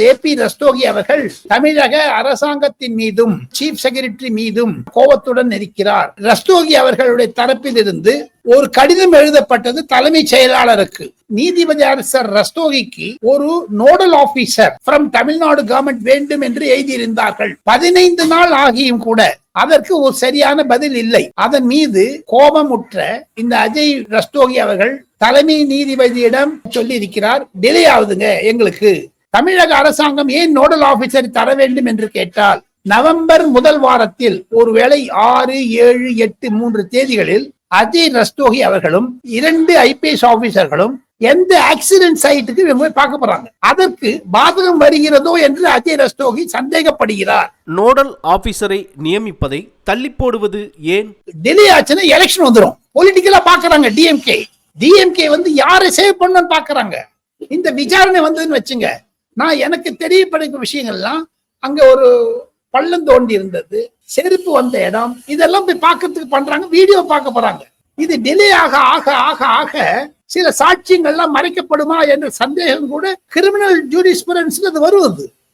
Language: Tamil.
ஏபி ரஸ்தோகி அவர்கள் தமிழக அரசாங்கத்தின் மீதும் சீஃப் செக்ரட்டரி மீதும் கோபத்துடன் இருக்கிறார். ரஸ்தோகி அவர்களுடைய தரப்பில் இருந்து ஒரு கடிதம் எழுதப்பட்டது தலைமைச் செயலாளருக்கு. நீதிபதி அரசர் ரஸ்தோகிக்கு ஒரு nodal officer from Tamil Nadu government வேண்டும் என்று எழுதியிருந்தார்கள். 15 நாள் ஆகியும் கூட அதற்கு ஒரு சரியான பதில் இல்லை. அதன் மீது கோபமுற்ற இந்த அஜய் ரஸ்தோகி அவர்கள் தலைமை நீதிபதியிடம் சொல்லி இருக்கிறார், டிலே ஆகுதுங்க, எங்களுக்கு தமிழக அரசாங்கம் ஏன் நோடல் ஆபீசர் தர வேண்டும் என்று கேட்டால், நவம்பர் முதல் வாரத்தில் ஒருவேளை 6, 7, 8, 3 தேதிகளில் அஜய் ரஸ்தோகி அவர்களும் 2 IPS ஆபீசர்களும் எந்த ஆக்சிடென்ட் சைட்டுக்கு போய் பார்க்க போறாங்க. அதற்கு பாதகம் வருகிறதோ என்று அஜய் ரஸ்தோகி சந்தேகப்படுகிறார். நோடல் ஆபீசரை நியமிப்பதை தள்ளி போடுவது ஏன்? டெல்லி ஆச்சுன்னா எலெக்ஷன் வந்துடும். பொலிட்டிக்கலா பாக்குறாங்க டிஎம்கே வந்து யாரை சேவ் பண்ணணும்னு பாக்குறாங்க. இந்த விசாரணை வந்ததுன்னு வச்சுங்க, நான் எனக்கு தெரியப்படுகிற விஷயங்கள்லாம் அங்க ஒரு பள்ளம் தோண்டி இருந்தது, செருப்பு வந்த இடம், இதெல்லாம் போய் பார்க்கறதுக்கு பண்றாங்க, வீடியோ பார்க்க போறாங்க. இது டிலே ஆக ஆக ஆக ஆக சில சாட்சியங்கள்லாம் மறைக்கப்படுமா என்ற சந்தேகம் கூட கிரிமினல் ஜூரிஸ்பிரன்ஸ்ல அது வருவது.